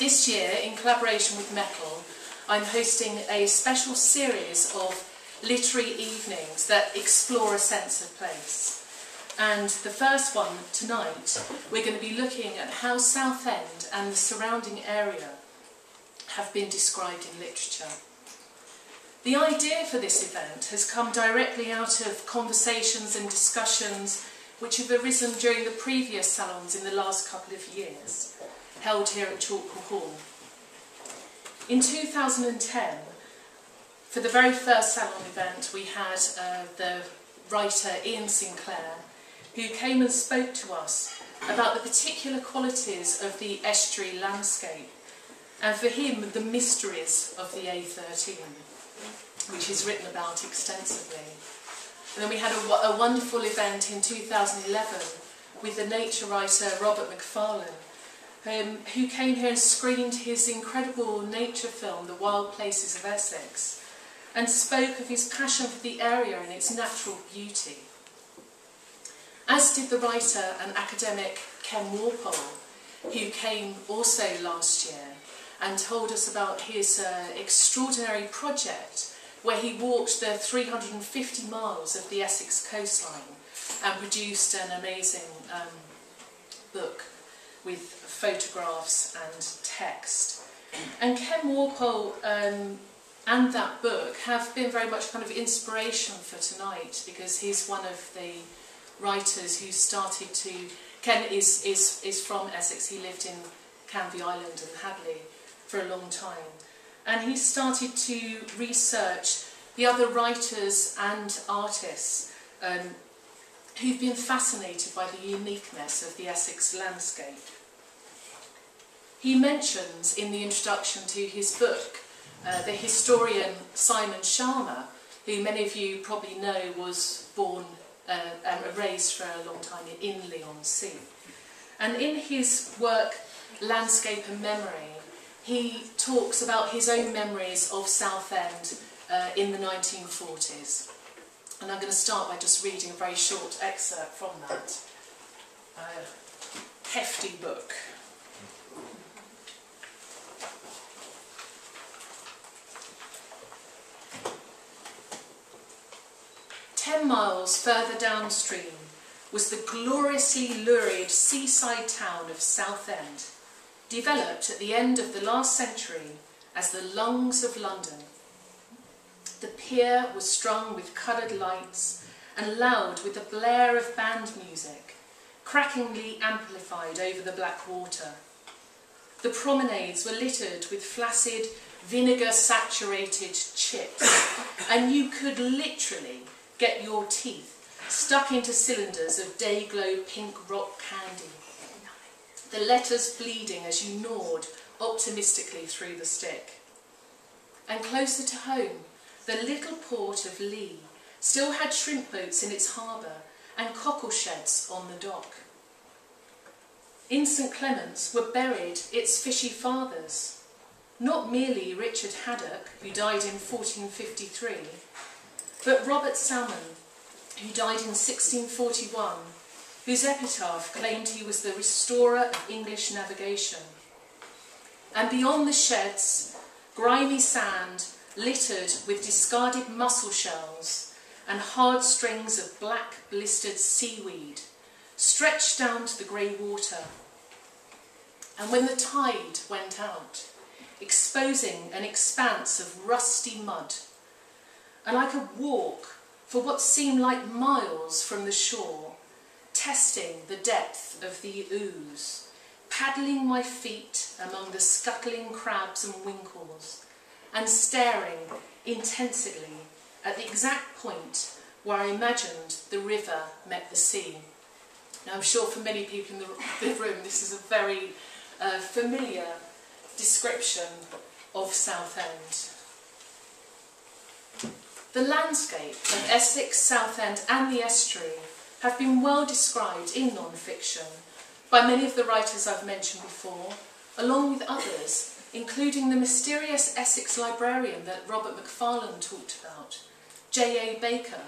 This year, in collaboration with Metal, I'm hosting a special series of literary evenings that explore a sense of place. And the first one tonight, we're going to be looking at how Southend and the surrounding area have been described in literature. The idea for this event has come directly out of conversations and discussions which have arisen during the previous salons in the last couple of years, held here at Chalkhall Hall. In 2010, for the very first salon event, we had the writer Ian Sinclair, who came and spoke to us about the particular qualities of the estuary landscape, and for him, the mysteries of the A13, which is written about extensively. And then we had a wonderful event in 2011 with the nature writer Robert Macfarlane, who came here and screened his incredible nature film, The Wild Places of Essex, and spoke of his passion for the area and its natural beauty. As did the writer and academic Ken Walpole, who came also last year and told us about his extraordinary project where he walked the 350 miles of the Essex coastline and produced an amazing book with photographs and text. And Ken Walpole and that book have been very much kind of inspiration for tonight, because he's one of the writers who started to... Ken is from Essex. He lived in Canvey Island and Hadley for a long time. And he started to research the other writers and artists who've been fascinated by the uniqueness of the Essex landscape. He mentions in the introduction to his book the historian Simon Sharma, who many of you probably know was born and raised for a long time in Leigh-on-Sea. And in his work, Landscape and Memory, he talks about his own memories of Southend in the 1940s. And I'm going to start by just reading a very short excerpt from that hefty book. "10 miles further downstream was the gloriously lurid seaside town of Southend, developed at the end of the last century as the lungs of London. The pier was strung with coloured lights and loud with the blare of band music, crackingly amplified over the black water. The promenades were littered with flaccid, vinegar-saturated chips, and you could literally get your teeth stuck into cylinders of day-glow pink rock candy, the letters bleeding as you gnawed optimistically through the stick. And closer to home, the little port of Lee still had shrimp boats in its harbour and cockle sheds on the dock. In St Clement's were buried its fishy fathers, not merely Richard Haddock, who died in 1453, but Robert Salmon, who died in 1641, whose epitaph claimed he was the restorer of English navigation. And beyond the sheds, grimy sand littered with discarded mussel shells and hard strings of black blistered seaweed stretched down to the grey water. And when the tide went out, exposing an expanse of rusty mud, and I could walk for what seemed like miles from the shore, testing the depth of the ooze, paddling my feet among the scuttling crabs and winkles, and staring intensely at the exact point where I imagined the river met the sea." Now, I'm sure for many people in the room this is a very familiar description of Southend. The landscape of Essex, Southend and the estuary have been well described in non-fiction by many of the writers I've mentioned before, along with others, including the mysterious Essex librarian that Robert Macfarlane talked about, J.A. Baker,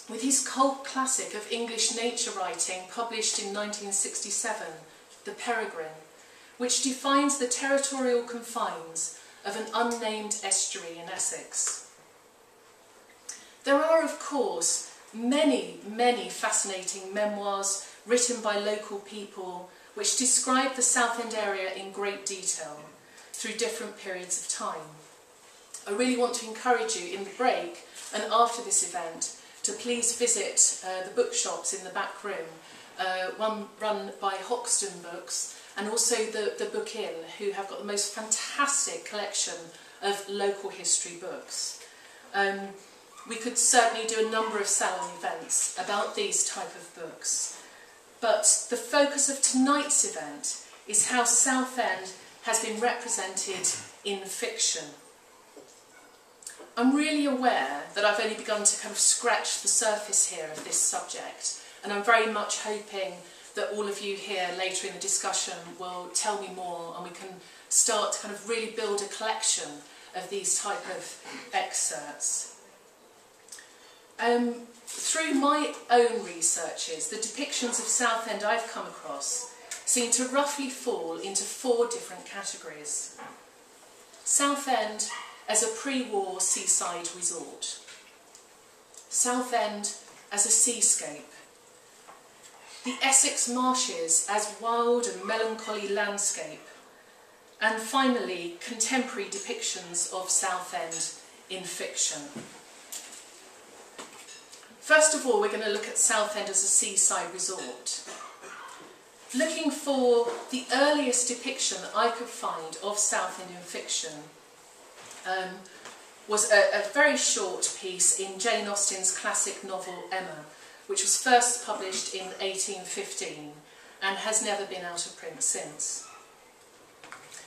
with his cult classic of English nature writing published in 1967, The Peregrine, which defines the territorial confines of an unnamed estuary in Essex. There are, of course, many, many fascinating memoirs written by local people which describe the Southend area in great detail through different periods of time. I really want to encourage you in the break and after this event to please visit the bookshops in the back room, one run by Hoxton Books and also the Book Inn, who have got the most fantastic collection of local history books. We could certainly do a number of salon events about these type of books, but the focus of tonight's event is how Southend has been represented in fiction. I'm really aware that I've only begun to kind of scratch the surface here of this subject, and I'm very much hoping that all of you here later in the discussion will tell me more and we can start to kind of really build a collection of these type of excerpts. Through my own researches, the depictions of Southend I've come across seem to roughly fall into 4 different categories. Southend as a pre-war seaside resort. Southend as a seascape. The Essex marshes as wild and melancholy landscape. And finally, contemporary depictions of Southend in fiction. First of all, we're going to look at Southend as a seaside resort. Looking for the earliest depiction that I could find of Southend in fiction was a very short piece in Jane Austen's classic novel Emma, which was first published in 1815 and has never been out of print since.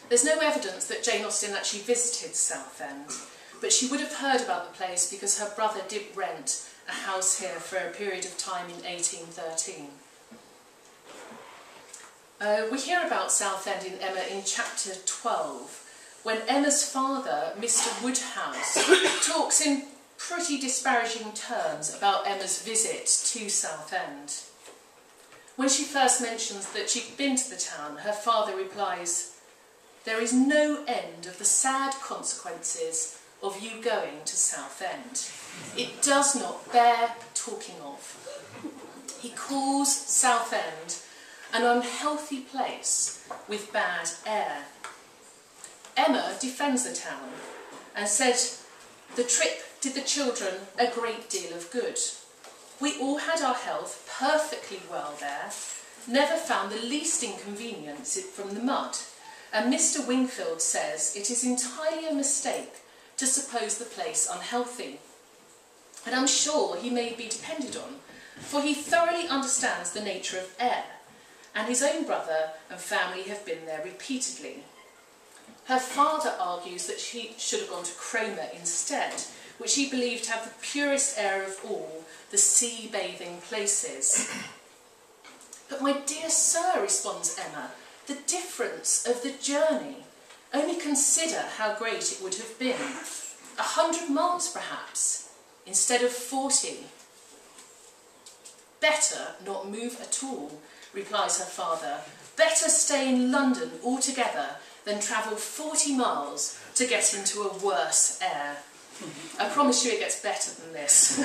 There's no evidence that Jane Austen actually visited Southend, but she would have heard about the place because her brother did rent a house here for a period of time in 1813. We hear about Southend in Emma in chapter 12, when Emma's father, Mr. Woodhouse, talks in pretty disparaging terms about Emma's visit to Southend. When she first mentions that she'd been to the town, her father replies, "There is no end of the sad consequences of you going to Southend. It does not bear talking of." He calls Southend an unhealthy place with bad air. Emma defends the town and said, "The trip did the children a great deal of good. We all had our health perfectly well there, never found the least inconvenience from the mud, and Mr. Wingfield says it is entirely a mistake to suppose the place unhealthy. And I'm sure he may be depended on, for he thoroughly understands the nature of air, and his own brother and family have been there repeatedly." Her father argues that she should have gone to Cromer instead, which he believed to have the purest air of all the sea-bathing places. "But my dear sir," responds Emma, "the difference of the journey. Only consider how great it would have been. 100 miles perhaps, instead of 40. "Better not move at all," replies her father. "Better stay in London altogether than travel 40 miles to get into a worse air." I promise you it gets better than this.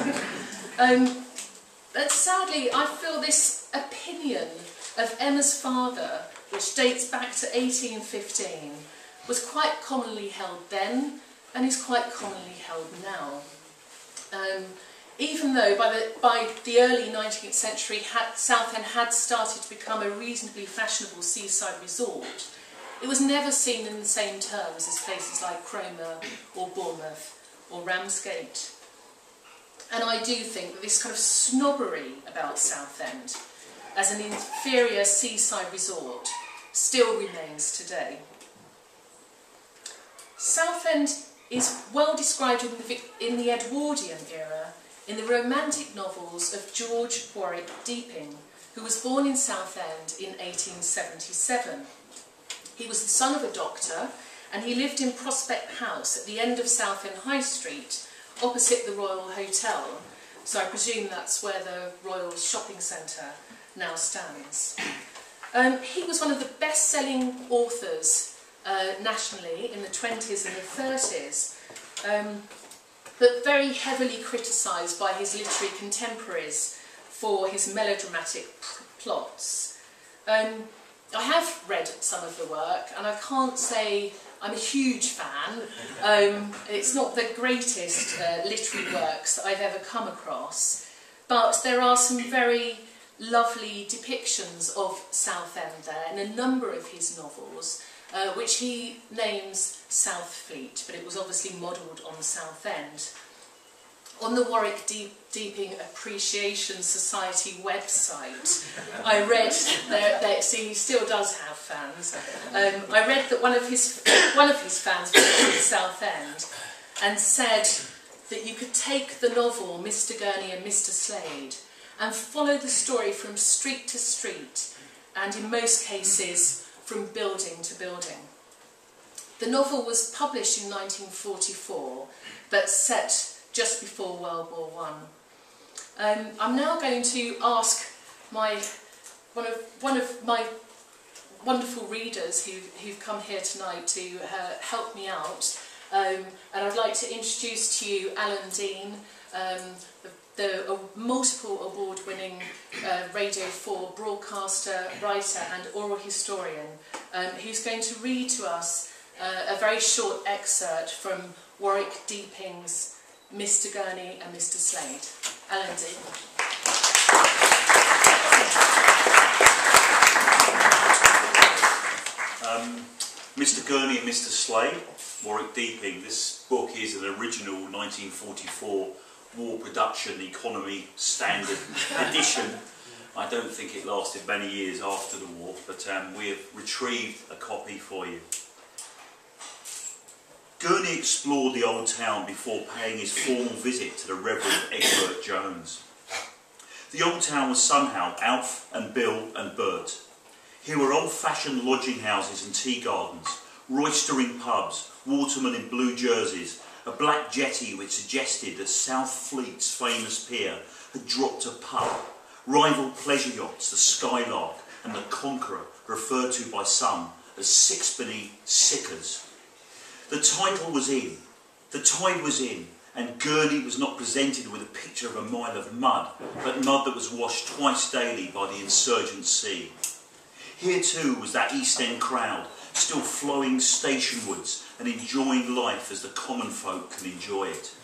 But sadly, I feel this opinion of Emma's father, which dates back to 1815, was quite commonly held then and is quite commonly held now. Even though by the early 19th century Southend had started to become a reasonably fashionable seaside resort, it was never seen in the same terms as places like Cromer or Bournemouth or Ramsgate. And I do think that this kind of snobbery about Southend as an inferior seaside resort still remains today. Southend is well described in the Edwardian era in the romantic novels of George Warwick Deeping, who was born in Southend in 1877. He was the son of a doctor, and he lived in Prospect House at the end of Southend High Street, opposite the Royal Hotel. So I presume that's where the Royal Shopping Centre now stands. He was one of the best-selling authors nationally in the 20s and the 30s, but very heavily criticised by his literary contemporaries for his melodramatic plots. I have read some of the work, and I can't say I'm a huge fan. It's not the greatest literary works that I've ever come across, but there are some very lovely depictions of Southend there in a number of his novels, which he names Southfleet, but it was obviously modelled on Southend. On the Warwick Deeping Appreciation Society website, I read see, he still does have fans. I read that one of his fans visited Southend and said that you could take the novel Mr. Gurney and Mr. Slade and follow the story from street to street, and in most cases from building to building. The novel was published in 1944, but set just before World War I. I'm now going to ask one of my wonderful readers who've come here tonight to help me out, and I'd like to introduce to you Alan Dean, the multiple award-winning Radio 4 broadcaster, writer and oral historian, who's going to read to us a very short excerpt from Warwick Deeping's Mr. Gurney and Mr. Slade. Alan Dean. Mr. Gurney and Mr. Slade, Warwick Deeping. This book is an original 1944 war production economy standard edition. I don't think it lasted many years after the war, but we have retrieved a copy for you. Gurney explored the old town before paying his formal visit to the Reverend Egbert Jones. The old town was somehow Alf and Bill and Bert. Here were old-fashioned lodging houses and tea gardens, roistering pubs, watermen in blue jerseys, a black jetty which suggested that Southfleet's famous pier had dropped a pup, rival pleasure yachts, the Skylark and the Conqueror, referred to by some as sixpenny sickers. The title was in, the tide was in, and Gurney was not presented with a picture of a mile of mud, but mud that was washed twice daily by the insurgent sea. Here too was that East End crowd, still flowing stationwards and enjoying life as the common folk can enjoy it.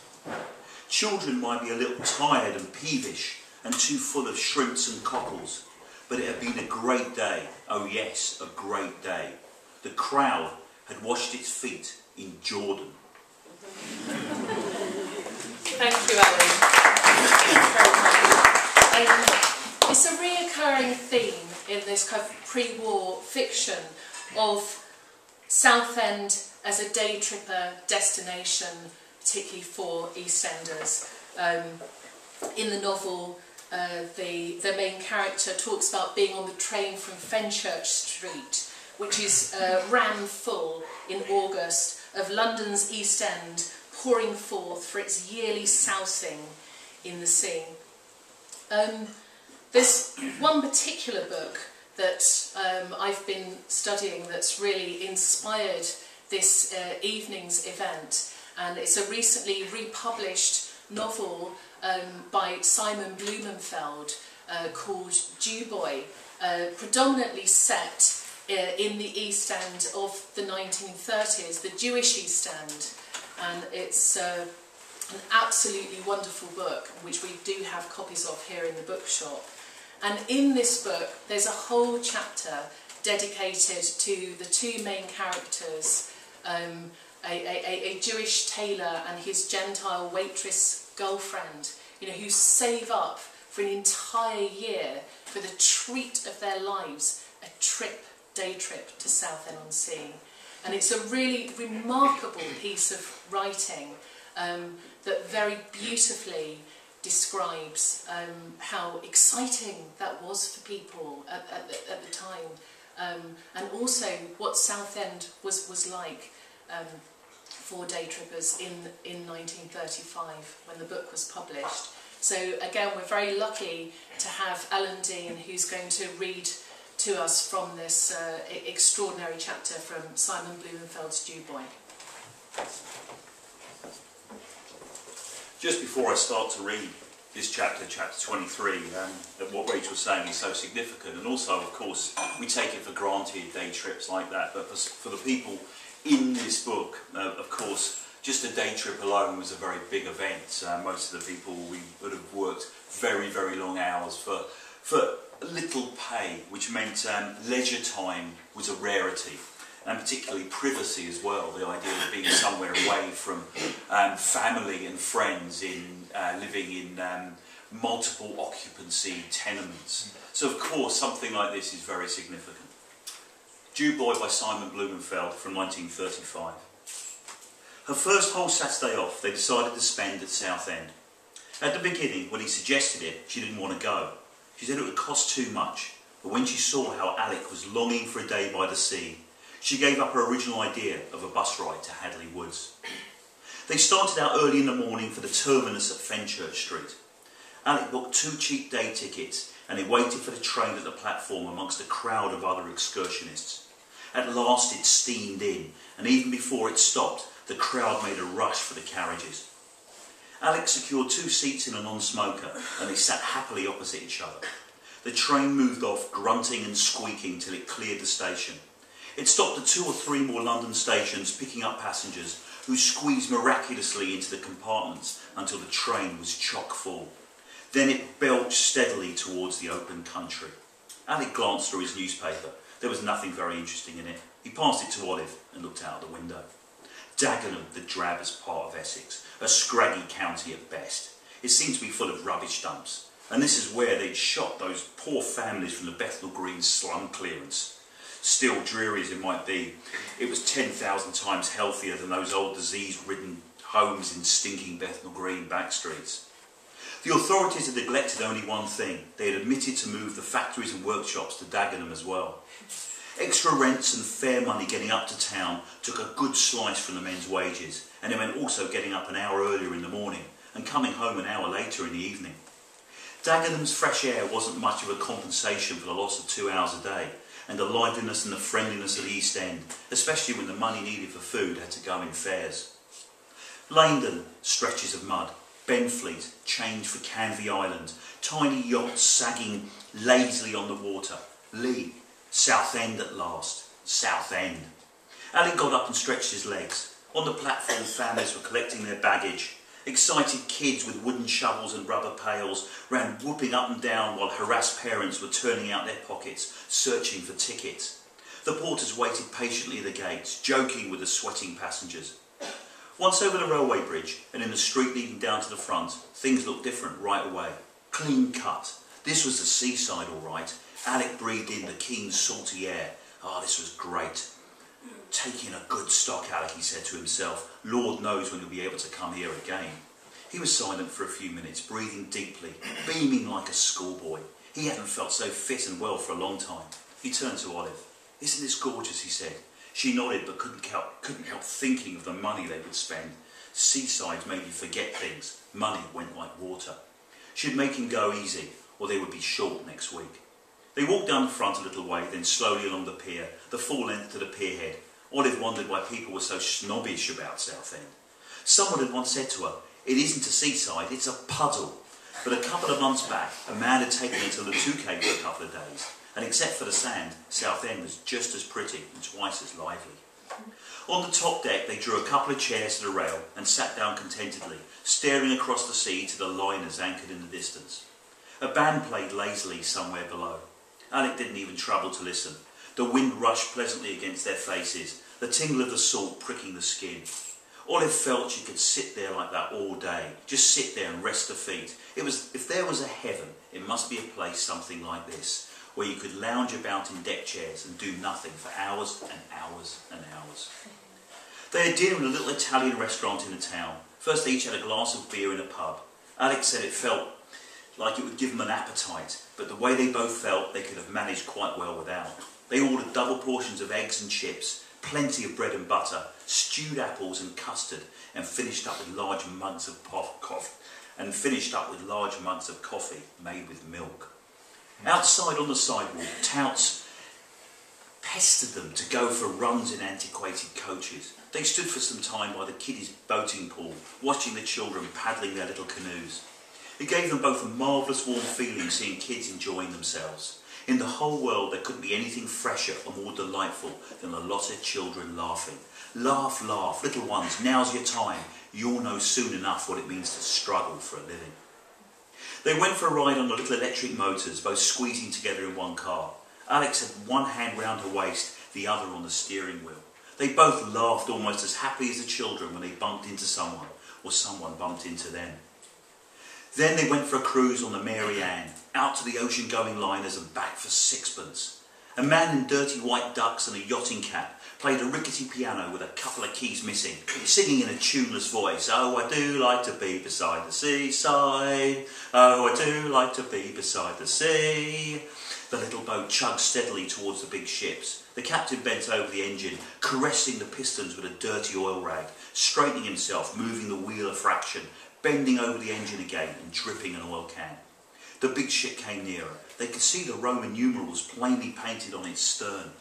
Children might be a little tired and peevish and too full of shrimps and cockles, but it had been a great day, oh yes, a great day. The crowd had washed its feet in Jordan. Thank you, Alan. Very much. It's a reoccurring theme in this kind of pre-war fiction of Southend as a day tripper destination, particularly for EastEnders. In the novel, the main character talks about being on the train from Fenchurch Street, which is ram full in August of London's East End, pouring forth for its yearly sousing in the sea. There's one particular book that I've been studying that's really inspired this evening's event, and it's a recently republished novel by Simon Blumenfeld called Jew Boy, predominantly set in the East End of the 1930s, the Jewish East End, and it's an absolutely wonderful book, which we do have copies of here in the bookshop. And in this book there's a whole chapter dedicated to the two main characters, a Jewish tailor and his Gentile waitress girlfriend, who save up for an entire year for the treat of their lives, a day trip to Southend-on-Sea. And it's a really remarkable piece of writing that very beautifully describes how exciting that was for people at the time, and also what Southend was like for day trippers in 1935 when the book was published. So again, we're very lucky to have Alan Dean, who's going to read to us from this extraordinary chapter from Simon Blumenfeld's Jew Boy. Just before I start to read this chapter, chapter 23, that what Rachel was saying is so significant, and also, of course, we take it for granted day trips like that, but for the people in this book, of course, just a day trip alone was a very big event. Most of the people, we would have worked very, very long hours for little pay, which meant leisure time was a rarity, and particularly privacy as well, the idea of being somewhere away from family and friends, living in multiple occupancy tenements. So of course something like this is very significant. Jew Boy by Simon Blumenfeld from 1935. Her first whole Saturday off they decided to spend at Southend. At the beginning, when he suggested it, she didn't want to go. She said it would cost too much, but when she saw how Alec was longing for a day by the sea, she gave up her original idea of a bus ride to Hadley Woods. They started out early in the morning for the terminus at Fenchurch Street. Alec booked 2 cheap day tickets and he waited for the train at the platform amongst a crowd of other excursionists. At last it steamed in, and even before it stopped, the crowd made a rush for the carriages. Alec secured 2 seats in a non-smoker and they sat happily opposite each other. The train moved off, grunting and squeaking till it cleared the station. It stopped at 2 or 3 more London stations, picking up passengers who squeezed miraculously into the compartments until the train was chock full. Then it belched steadily towards the open country. Alec glanced through his newspaper. There was nothing very interesting in it. He passed it to Olive and looked out the window. Dagenham, the drabbest part of Essex, a scraggy county at best. It seemed to be full of rubbish dumps, and this is where they'd shot those poor families from the Bethnal Green slum clearance. Still, dreary as it might be, it was 10,000 times healthier than those old disease-ridden homes in stinking Bethnal Green back streets. The authorities had neglected only one thing. They had admitted to move the factories and workshops to Dagenham as well. Extra rents and fare money getting up to town took a good slice from the men's wages, and it meant also getting up an hour earlier in the morning and coming home an hour later in the evening. Dagenham's fresh air wasn't much of a compensation for the loss of 2 hours a day, and the liveliness and the friendliness of the East End, especially when the money needed for food had to go in fares. Langdon, stretches of mud. Benfleet, changed for Canvey Island, tiny yachts sagging lazily on the water. Lee, Southend at last. Southend. Alec got up and stretched his legs. On the platform, families were collecting their baggage. Excited kids with wooden shovels and rubber pails ran whooping up and down while harassed parents were turning out their pockets, searching for tickets. The porters waited patiently at the gates, joking with the sweating passengers. Once over the railway bridge and in the street leading down to the front, things looked different right away. Clean cut. This was the seaside, all right. Alec breathed in the keen, salty air. Ah, this was great. Taking a good stock, Alec, he said to himself. Lord knows when he'll be able to come here again. He was silent for a few minutes, breathing deeply, beaming like a schoolboy. He hadn't felt so fit and well for a long time. He turned to Olive. Isn't this gorgeous, he said. She nodded but couldn't help thinking of the money they would spend. Seasides made you forget things. Money went like water. She'd make him go easy, or they would be short next week. They walked down the front a little way, then slowly along the pier, the full length to the pierhead. Olive wondered why people were so snobbish about Southend. Someone had once said to her, it isn't a seaside, it's a puddle. But a couple of months back, a man had taken her to the Touquet for a couple of days, and except for the sand, Southend was just as pretty and twice as lively. On the top deck, they drew a couple of chairs to the rail and sat down contentedly, staring across the sea to the liners anchored in the distance. A band played lazily somewhere below. Alec didn't even trouble to listen. The wind rushed pleasantly against their faces, the tingle of the salt pricking the skin. Olive felt she could sit there like that all day, just sit there and rest her feet. If there was a heaven, it must be a place something like this, where you could lounge about in deck chairs and do nothing for hours and hours and hours. They had dinner in a little Italian restaurant in the town. First they each had a glass of beer in a pub. Alex said it felt like it would give them an appetite, but the way they both felt they could have managed quite well without. They ordered double portions of eggs and chips, plenty of bread and butter, stewed apples and custard, and finished up with large mugs of coffee made with milk. Outside on the sidewalk, touts pestered them to go for runs in antiquated coaches. They stood for some time by the kiddies' boating pool, watching the children paddling their little canoes. It gave them both a marvellous warm feeling seeing kids enjoying themselves. In the whole world there couldn't be anything fresher or more delightful than a lot of children laughing. Laugh, laugh, little ones, now's your time. You'll know soon enough what it means to struggle for a living. They went for a ride on the little electric motors, both squeezing together in one car. Alex had one hand round her waist, the other on the steering wheel. They both laughed almost as happily as the children when they bumped into someone, or someone bumped into them. Then they went for a cruise on the Mary Ann, out to the ocean-going liners and back for sixpence. A man in dirty white ducks and a yachting cap played a rickety piano with a couple of keys missing, singing in a tuneless voice, "Oh, I do like to be beside the seaside. Oh, I do like to be beside the sea." The little boat chugged steadily towards the big ships. The captain bent over the engine, caressing the pistons with a dirty oil rag, straightening himself, moving the wheel a fraction, bending over the engine again and dripping an oil can. The big ship came nearer. They could see the Roman numerals plainly painted on its stern.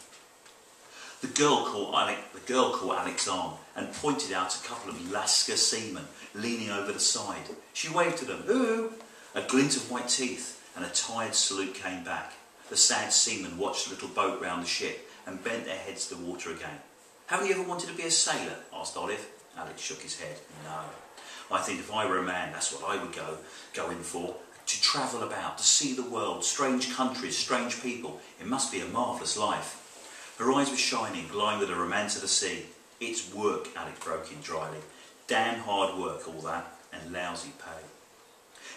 The girl caught Alex's arm and pointed out a couple of Lascar seamen leaning over the side. She waved to them. "Ooh!" A glint of white teeth and a tired salute came back. The sad seamen watched the little boat round the ship and bent their heads to the water again. "Haven't you ever wanted to be a sailor?" asked Olive. Alex shook his head. "No. I think if I were a man, that's what I would go in for. To travel about, to see the world, strange countries, strange people. It must be a marvellous life." Her eyes were shining, glowing with the romance of the sea. "It's work," Alex broke in dryly. "Damn hard work, all that, and lousy pay."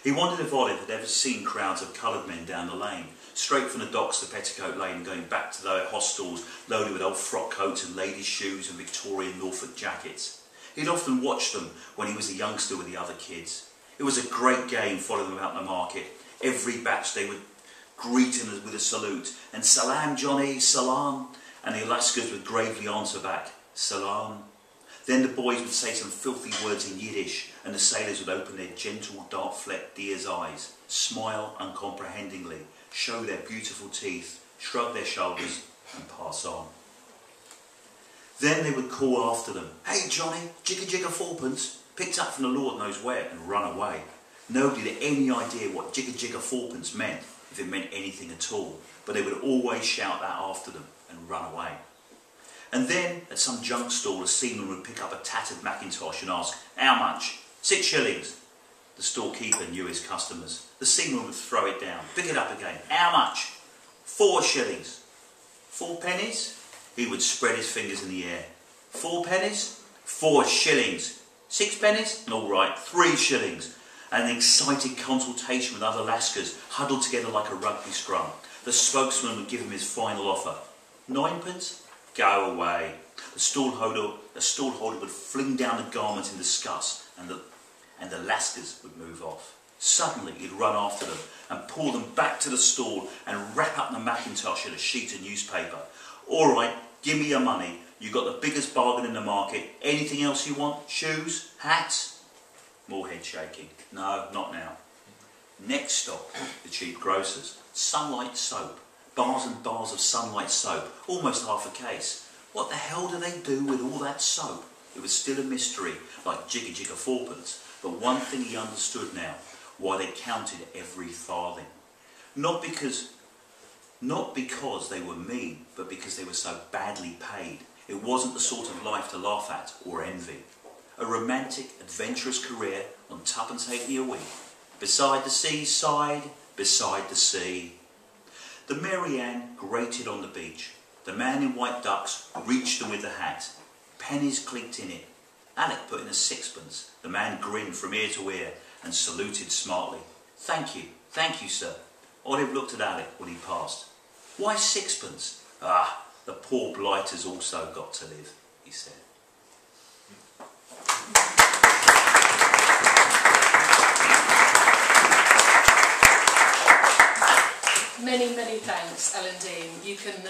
He wondered if Olive had ever seen crowds of coloured men down the lane, straight from the docks to Petticoat Lane and going back to their hostels loaded with old frock coats and ladies' shoes and Victorian Norfolk jackets. He'd often watched them when he was a youngster with the other kids. It was a great game following them out in the market. Every batch they would greet him with a salute, and "Salam, Johnny, salam," and the Lascars would gravely answer back, "Salam." Then the boys would say some filthy words in Yiddish, and the sailors would open their gentle, dark-flecked deer's eyes, smile uncomprehendingly, show their beautiful teeth, shrug their shoulders, and pass on. Then they would call after them, "Hey Johnny, jigger jigger fourpence," picked up from the Lord knows where, and run away. Nobody had any idea what jigger jigger fourpence meant, if it meant anything at all, but they would always shout that after them and run away. And then, at some junk stall, a seaman would pick up a tattered mackintosh and ask, "How much?" "6 shillings. The storekeeper knew his customers. The seaman would throw it down, pick it up again. "How much?" "4 shillings. 4 pennies? He would spread his fingers in the air. 4 pennies? 4 shillings. 6 pennies? All right, 3 shillings. And an excited consultation with other Lascars, huddled together like a rugby scrum. The spokesman would give him his final offer. 9pence? Go away. The stallholder would fling down the garment in disgust, and the Lascars would move off. Suddenly he'd run after them and pull them back to the stall and wrap up the mackintosh in a sheet of newspaper. "All right, give me your money. You got the biggest bargain in the market. Anything else you want? Shoes? Hats?" More head shaking. "No, not now." Next stop, the cheap grocers. Sunlight soap. Bars and bars of Sunlight soap. Almost half a case. What the hell do they do with all that soap? It was still a mystery, like jigger jigger fourpence. But one thing he understood now, why they counted every farthing. Not because they were mean, but because they were so badly paid. It wasn't the sort of life to laugh at or envy. A romantic, adventurous career on twopence halfpenny a week. Beside the seaside, beside the sea. The Mary Ann grated on the beach. The man in white ducks reached them with the hat. Pennies clinked in it. Alec put in a 6pence. The man grinned from ear to ear and saluted smartly. Thank you, sir." Olive looked at Alec when he passed. "Why 6pence? "Ah, the poor blighters also got to live," he said. Many, many thanks, Alan Dean. You can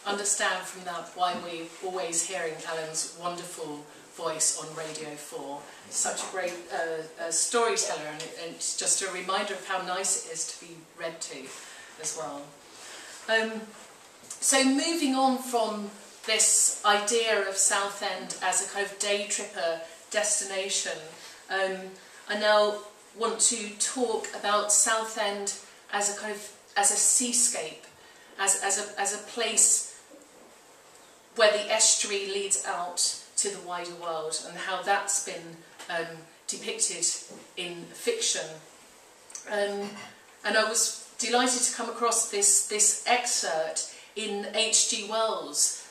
understand from that why we're always hearing Alan's wonderful voice on Radio 4. Such a great storyteller, and it's just a reminder of how nice it is to be read to as well. So moving on from this idea of Southend as a kind of day tripper destination, I now want to talk about Southend as a kind of as a seascape, as a place where the estuary leads out to the wider world, and how that's been depicted in fiction. And I was delighted to come across this excerpt in H.G. Wells'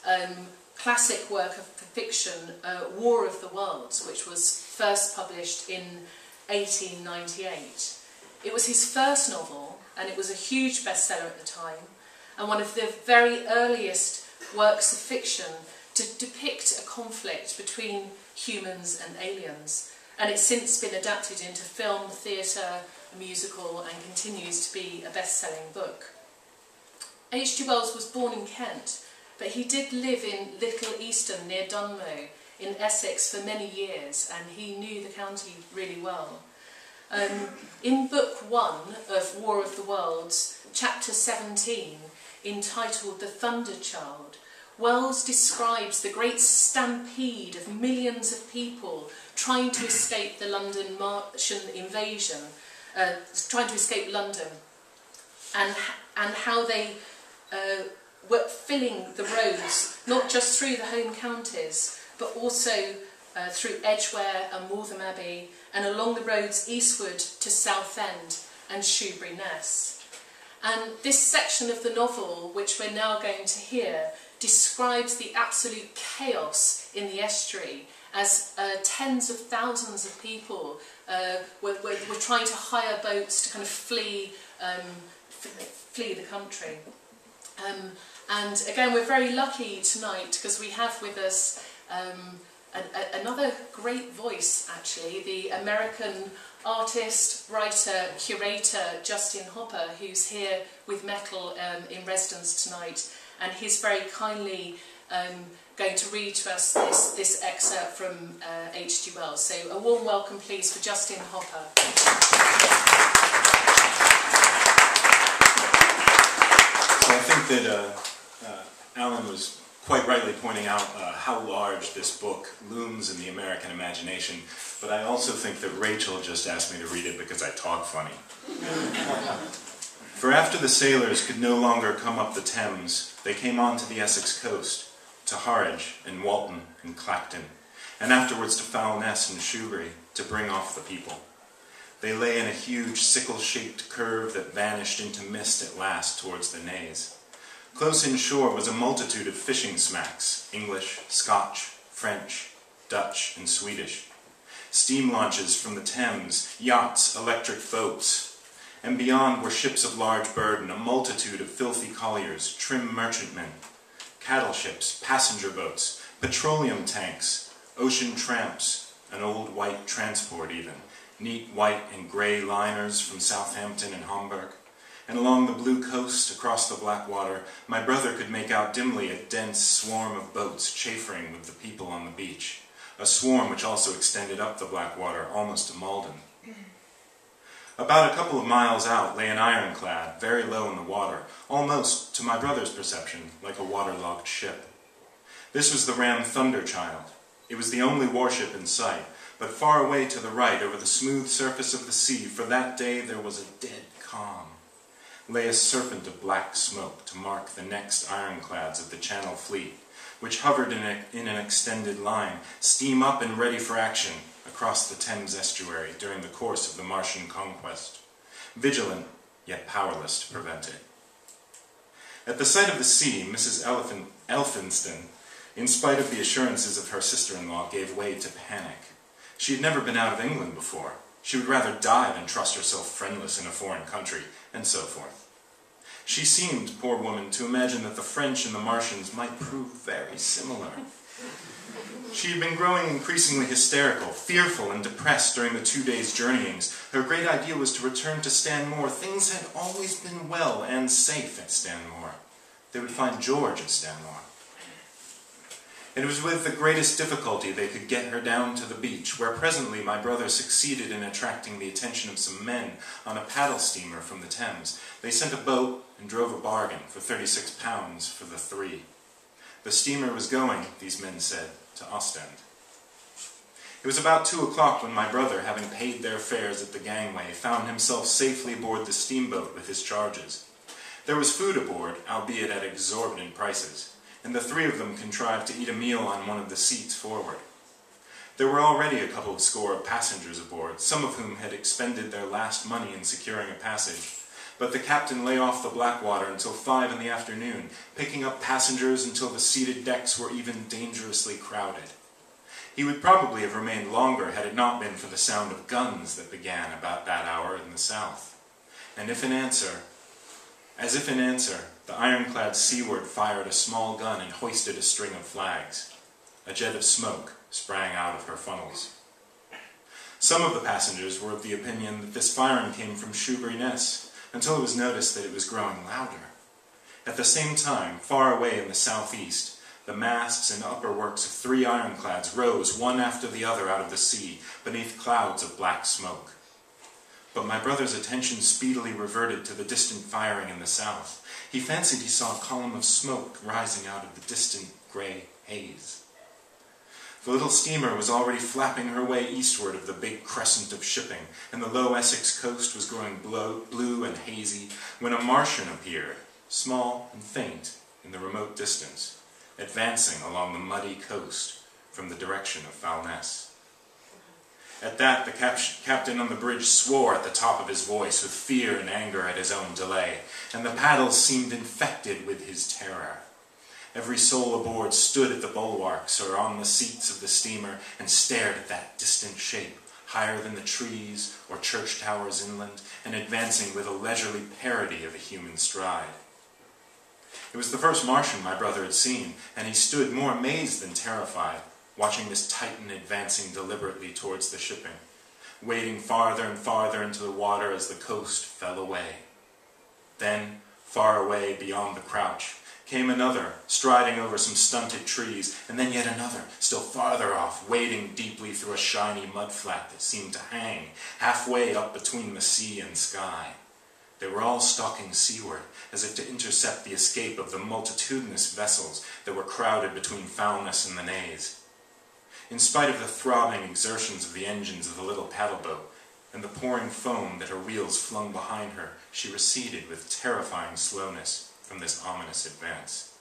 classic work of fiction, War of the Worlds, which was first published in 1898. It was his first novel, and it was a huge bestseller at the time, and one of the very earliest works of fiction to depict a conflict between humans and aliens. And it's since been adapted into film, theatre, a musical, and continues to be a best-selling book. H.G. Wells was born in Kent, but he did live in Little Easton near Dunmow in Essex for many years, and he knew the county really well. In Book 1 of War of the Worlds, Chapter 17, entitled The Thunder Child, Wells describes the great stampede of millions of people trying to escape the London Martian invasion, trying to escape London, and how they were filling the roads, not just through the home counties, but also through Edgware and Waltham Abbey, and along the roads eastward to Southend and Shoebury Ness. And this section of the novel, which we're now going to hear, describes the absolute chaos in the estuary as tens of thousands of people were trying to hire boats to kind of flee the country. And again, we're very lucky tonight because we have with us another great voice, actually, the American artist, writer, curator Justin Hopper, who's here with Metal in residence tonight, and he's very kindly going to read to us this excerpt from H.G. Wells. So a warm welcome, please, for Justin Hopper. So I think that Alan was quite rightly pointing out how large this book looms in the American imagination, but I also think that Rachel just asked me to read it because I talk funny. For after the sailors could no longer come up the Thames, they came on to the Essex coast, to Harwich and Walton and Clacton, and afterwards to Foulness and Shoebury, to bring off the people. They lay in a huge sickle-shaped curve that vanished into mist at last towards the Naze. Close inshore was a multitude of fishing smacks, English, Scotch, French, Dutch, and Swedish. Steam launches from the Thames, yachts, electric boats, and beyond were ships of large burden, a multitude of filthy colliers, trim merchantmen, cattle ships, passenger boats, petroleum tanks, ocean tramps, an old white transport even, neat white and grey liners from Southampton and Hamburg. And along the blue coast, across the black water, my brother could make out dimly a dense swarm of boats chaffering with the people on the beach, a swarm which also extended up the black water almost to Malden. About a couple of miles out lay an ironclad, very low in the water, almost, to my brother's perception, like a waterlogged ship. This was the ram Thunderchild. It was the only warship in sight, but far away to the right, over the smooth surface of the sea, for that day there was a dead calm, lay a serpent of black smoke to mark the next ironclads of the Channel Fleet, which hovered in an extended line, steam up and ready for action across the Thames estuary during the course of the Martian conquest, vigilant yet powerless to prevent it. At the sight of the sea, Mrs. Elphinston, in spite of the assurances of her sister-in-law, gave way to panic. She had never been out of England before. She would rather die than trust herself friendless in a foreign country, and so forth. She seemed, poor woman, to imagine that the French and the Martians might prove very similar. She had been growing increasingly hysterical, fearful and depressed during the 2 days' journeyings. Her great idea was to return to Stanmore. Things had always been well and safe at Stanmore. They would find George at Stanmore. It was with the greatest difficulty they could get her down to the beach, where presently my brother succeeded in attracting the attention of some men on a paddle steamer from the Thames. They sent a boat and drove a bargain for £36 for the three. The steamer was going, these men said, to Ostend. It was about 2 o'clock when my brother, having paid their fares at the gangway, found himself safely aboard the steamboat with his charges. There was food aboard, albeit at exorbitant prices, and the three of them contrived to eat a meal on one of the seats forward. There were already a couple of score of passengers aboard, some of whom had expended their last money in securing a passage, but the captain lay off the Blackwater until 5 in the afternoon, picking up passengers until the seated decks were even dangerously crowded. He would probably have remained longer had it not been for the sound of guns that began about that hour in the south. And as if in answer, the ironclad Seaward fired a small gun and hoisted a string of flags. A jet of smoke sprang out of her funnels. Some of the passengers were of the opinion that this firing came from Shoeburyness, until it was noticed that it was growing louder. At the same time, far away in the southeast, the masts and upper works of 3 ironclads rose one after the other out of the sea, beneath clouds of black smoke. But my brother's attention speedily reverted to the distant firing in the south. He fancied he saw a column of smoke rising out of the distant grey haze. The little steamer was already flapping her way eastward of the big crescent of shipping, and the low Essex coast was growing blue and hazy, when a Martian appeared, small and faint, in the remote distance, advancing along the muddy coast from the direction of Foulness. At that, the captain on the bridge swore at the top of his voice with fear and anger at his own delay, and the paddles seemed infected with his terror. Every soul aboard stood at the bulwarks or on the seats of the steamer and stared at that distant shape, higher than the trees or church towers inland, and advancing with a leisurely parody of a human stride. It was the first Martian my brother had seen, and he stood more amazed than terrified, watching this Titan advancing deliberately towards the shipping, wading farther and farther into the water as the coast fell away. Then, far away beyond the crouch, came another, striding over some stunted trees, and then yet another, still farther off, wading deeply through a shiny mudflat that seemed to hang, halfway up between the sea and sky. They were all stalking seaward, as if to intercept the escape of the multitudinous vessels that were crowded between Foulness and the Naze. In spite of the throbbing exertions of the engines of the little paddle-boat, and the pouring foam that her wheels flung behind her, she receded with terrifying slowness from this ominous advance.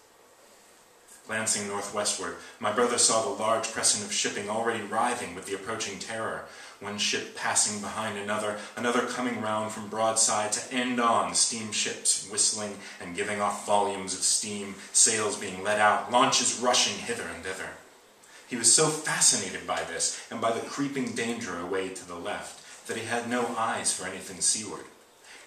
Glancing northwestward, my brother saw the large crescent of shipping already writhing with the approaching terror, one ship passing behind another coming round from broadside to end on, steamships whistling and giving off volumes of steam, sails being let out, launches rushing hither and thither. He was so fascinated by this, and by the creeping danger away to the left, that he had no eyes for anything seaward.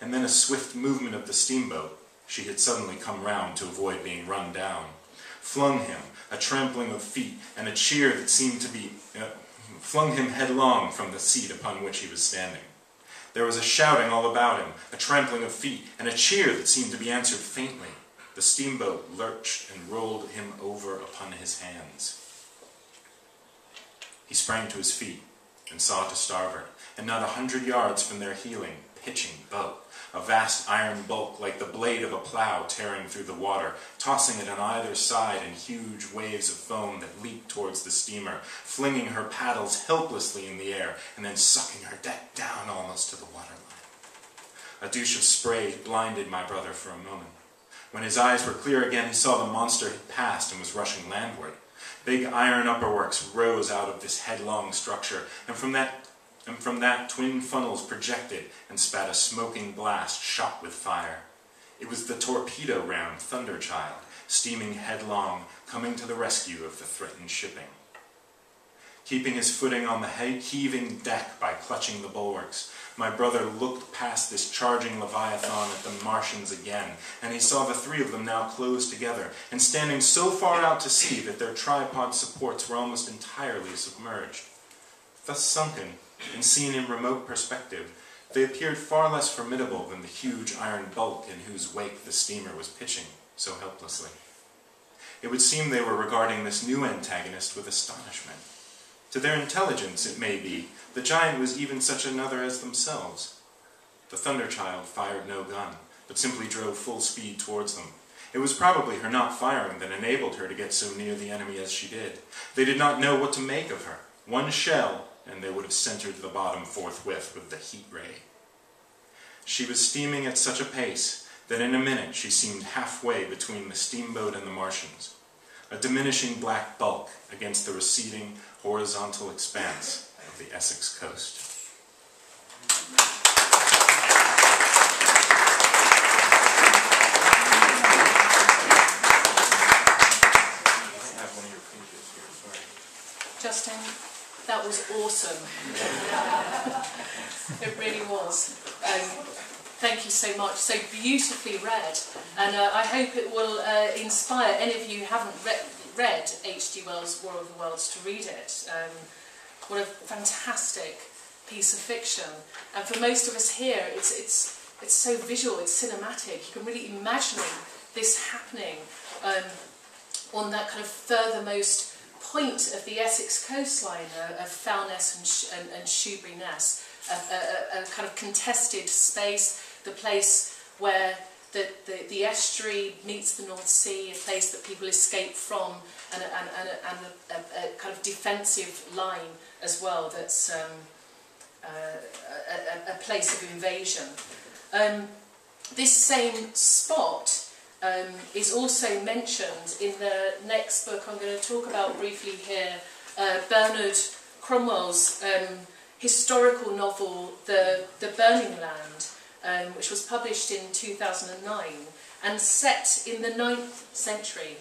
And then a swift movement of the steamboat, she had suddenly come round to avoid being run down, flung him, a trampling of feet, and a cheer that seemed to be, flung him headlong from the seat upon which he was standing. There was a shouting all about him, a trampling of feet, and a cheer that seemed to be answered faintly. The steamboat lurched and rolled him over upon his hands. He sprang to his feet and saw to starboard, and not 100 yards from their heeling, pitching boat, a vast iron bulk like the blade of a plough tearing through the water, tossing it on either side in huge waves of foam that leaped towards the steamer, flinging her paddles helplessly in the air, and then sucking her deck down almost to the waterline. A douche of spray blinded my brother for a moment. When his eyes were clear again, he saw the monster had passed and was rushing landward. Big iron upperworks rose out of this headlong structure, and from that twin funnels projected and spat a smoking blast shot with fire. It was the torpedo-ram Thunderchild, steaming headlong, coming to the rescue of the threatened shipping. Keeping his footing on the heaving deck by clutching the bulwarks, my brother looked past this charging Leviathan at the Martians again, and he saw the three of them now close together, and standing so far out to sea that their tripod supports were almost entirely submerged. Thus sunken, and seen in remote perspective, they appeared far less formidable than the huge iron bulk in whose wake the steamer was pitching so helplessly. It would seem they were regarding this new antagonist with astonishment. To their intelligence, it may be, the giant was even such another as themselves. The Thunder Child fired no gun, but simply drove full speed towards them. It was probably her not firing that enabled her to get so near the enemy as she did. They did not know what to make of her. One shell, and they would have sent her to the bottom forthwith with the heat ray. She was steaming at such a pace that in a minute she seemed halfway between the steamboat and the Martians, a diminishing black bulk against the receding horizontal expanse of the Essex coast. Justin, that was awesome. It really was. Thank you so much. So beautifully read. And I hope it will inspire any of you who haven't read H.G. Wells' War of the Worlds to read it. What a fantastic piece of fiction. And for most of us here, it's so visual, it's cinematic. You can really imagine this happening on that kind of furthermost point of the Essex coastline of Foulness and Shoeburyness, a kind of contested space, the place where the estuary meets the North Sea, a place that people escape from, and a kind of defensive line as well that's a place of invasion. This same spot is also mentioned in the next book I'm going to talk about briefly here, Bernard Cromwell's historical novel, The Burning Land, which was published in 2009 and set in the 9th century.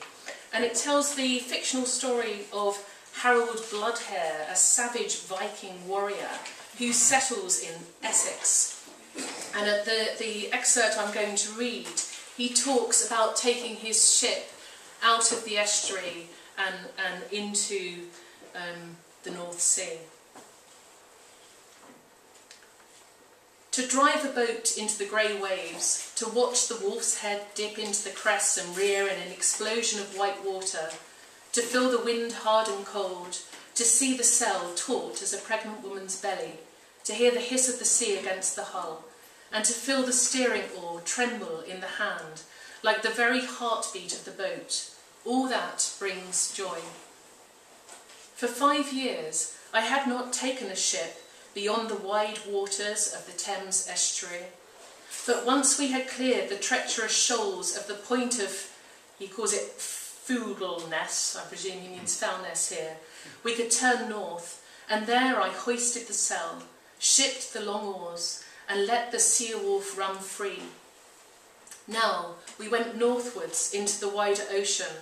And it tells the fictional story of Harold Bloodhair, a savage Viking warrior who settles in Essex. And at the excerpt I'm going to read, he talks about taking his ship out of the estuary and into the North Sea. To drive a boat into the grey waves, to watch the Wolf's Head dip into the crests and rear in an explosion of white water, to feel the wind hard and cold, to see the sail taut as a pregnant woman's belly, to hear the hiss of the sea against the hull, and to feel the steering oar tremble in the hand, like the very heartbeat of the boat. All that brings joy. For 5 years, I had not taken a ship beyond the wide waters of the Thames estuary. But once we had cleared the treacherous shoals of the point of, he calls it Foulness, I presume he means Foulness here, we could turn north, and there I hoisted the sail, shipped the long oars, and let the sea-wolf run free. Now we went northwards into the wider ocean,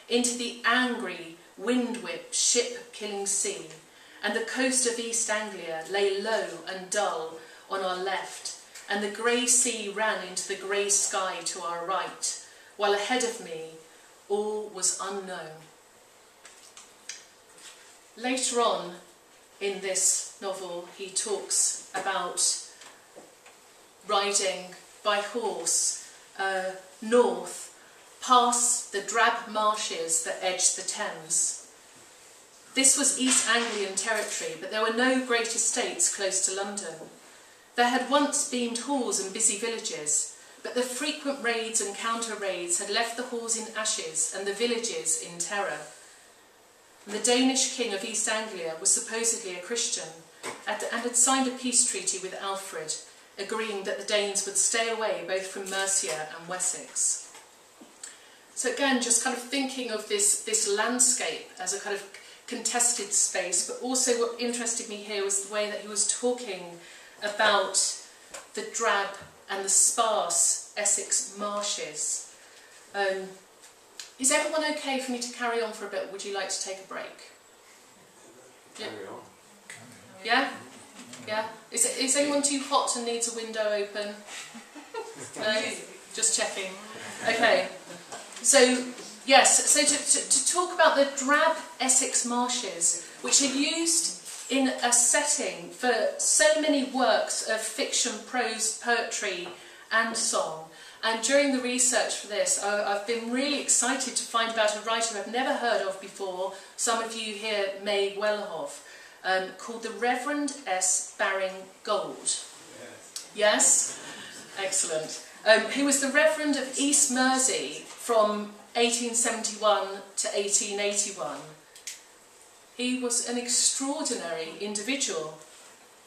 into the angry, wind-whipped, ship-killing sea, and the coast of East Anglia lay low and dull on our left, and the grey sea ran into the grey sky to our right, while ahead of me all was unknown. Later on in this novel, he talks about riding by horse north, past the drab marshes that edged the Thames. This was East Anglian territory, but there were no great estates close to London. There had once been halls and busy villages, but the frequent raids and counter-raids had left the halls in ashes and the villages in terror. And the Danish king of East Anglia was supposedly a Christian and had signed a peace treaty with Alfred, agreeing that the Danes would stay away both from Mercia and Wessex. So again, just kind of thinking of this landscape as a kind of contested space, but also what interested me here was the way that he was talking about the drab and the sparse Essex marshes. Is everyone okay for me to carry on for a bit? Would you like to take a break? Carry on. Yeah? Yeah? Is anyone too hot and needs a window open? No? Just checking. Okay. So, yes, so to talk about the drab Essex marshes, which are used in a setting for so many works of fiction, prose, poetry and song, And during the research for this, I've been really excited to find about a writer I've never heard of before, some of you here may well have, called the Reverend S. Baring Gould. Yes? Excellent. He was the Reverend of East Mersey from 1871 to 1881. He was an extraordinary individual.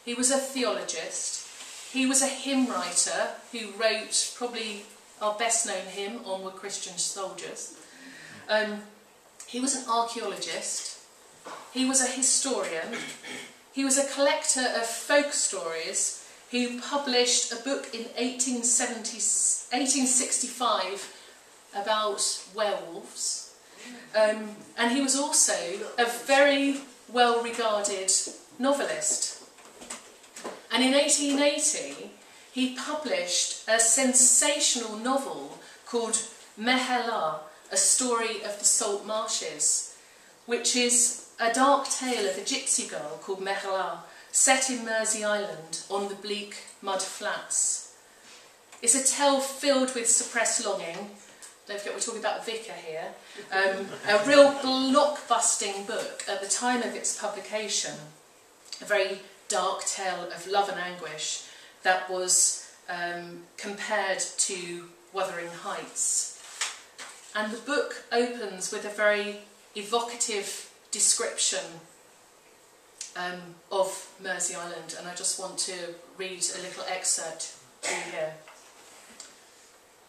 He was a theologist. He was a hymn writer who wrote probably our best known hymn, Onward Christian Soldiers. He was an archaeologist. He was a historian. He was a collector of folk stories who published a book in 1865 about werewolves. And he was also a very well-regarded novelist. And in 1880, he published a sensational novel called Mehelah, A Story of the Salt Marshes, which is a dark tale of a gypsy girl called Mehelah, set in Mersey Island on the bleak mud flats. It's a tale filled with suppressed longing. Don't forget we're talking about Vicar here. A real blockbusting book at the time of its publication. A very dark tale of love and anguish that was compared to Wuthering Heights. And the book opens with a very evocative description of Mersey Island, and I just want to read a little excerpt to you here.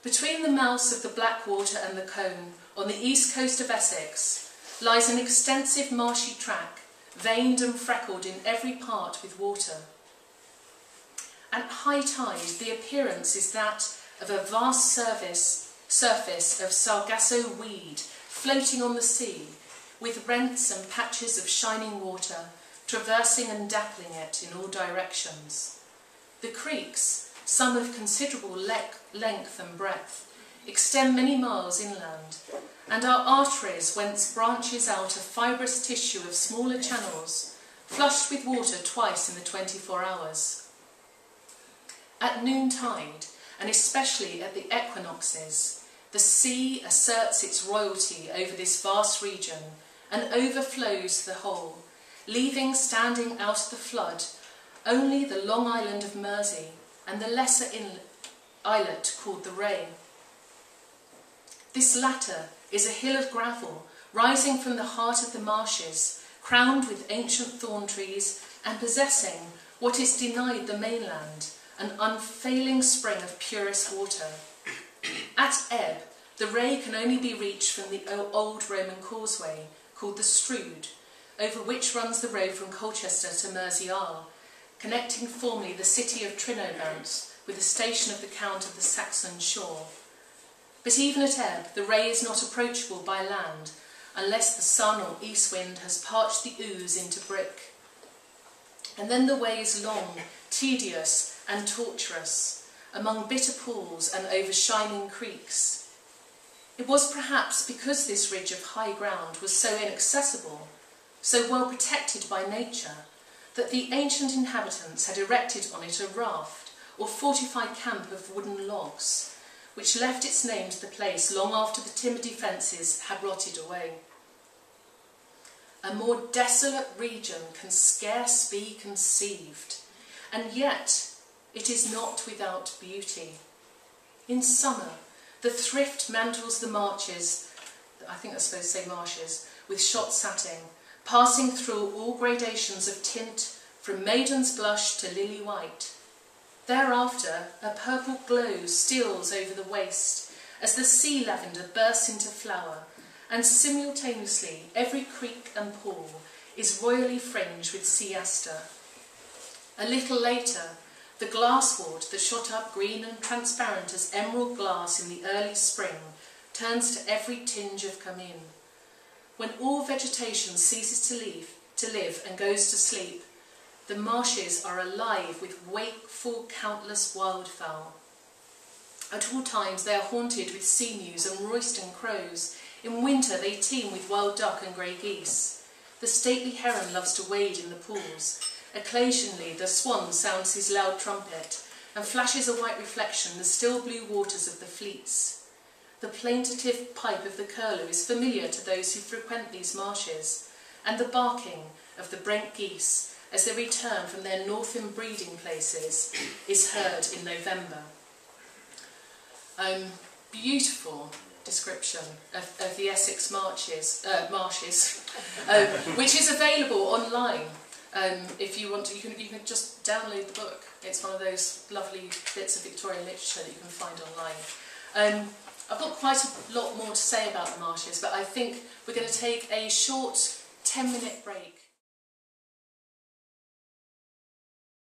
Between the mouths of the Blackwater and the Colne, on the east coast of Essex, lies an extensive marshy tract, veined and freckled in every part with water. At high tide, the appearance is that of a vast surface of sargasso weed floating on the sea, with rents and patches of shining water, traversing and dappling it in all directions. The creeks, some of considerable length and breadth, extend many miles inland, and are arteries whence branches out a fibrous tissue of smaller channels, flushed with water twice in the 24 hours. At noontide, and especially at the equinoxes, the sea asserts its royalty over this vast region and overflows the whole, leaving standing out of the flood only the long island of Mersey and the lesser islet called the Ray. This latter is a hill of gravel rising from the heart of the marshes, crowned with ancient thorn trees and possessing what is denied the mainland, an unfailing spring of purest water. At ebb, the Ray can only be reached from the old Roman causeway, called the Strood, over which runs the road from Colchester to Mersey Isle, connecting formerly the city of Trinobant with the station of the Count of the Saxon shore. But even at ebb, the Ray is not approachable by land, unless the sun or east wind has parched the ooze into brick. And then the way is long, tedious and tortuous, among bitter pools and over shining creeks. It was perhaps because this ridge of high ground was so inaccessible, so well protected by nature, that the ancient inhabitants had erected on it a raft or fortified camp of wooden logs, which left its name to the place long after the timber defences had rotted away. A more desolate region can scarce be conceived, and yet it is not without beauty. In summer, the thrift mantles the marches, I think that's supposed to say marshes, with shot satin, passing through all gradations of tint from maiden's blush to lily white. Thereafter, a purple glow steals over the waste as the sea lavender bursts into flower, and simultaneously every creek and pool is royally fringed with sea aster. A little later, the glasswort that shot up green and transparent as emerald glass in the early spring turns to every tinge of carmine. When all vegetation ceases to live and goes to sleep, the marshes are alive with wakeful countless wildfowl. At all times they are haunted with sea mews and roysting crows. In winter they teem with wild duck and grey geese. The stately heron loves to wade in the pools. Occasionally the swan sounds his loud trumpet, and flashes a white reflection the still blue waters of the fleets. The plaintive pipe of the curlew is familiar to those who frequent these marshes, and the barking of the brent geese as they return from their northern breeding places is heard in November. Beautiful description of the Essex marshes, which is available online. If you want to, you can just download the book. It's one of those lovely bits of Victorian literature that you can find online. I've got quite a lot more to say about the marshes, but I think we're going to take a short 10-minute break.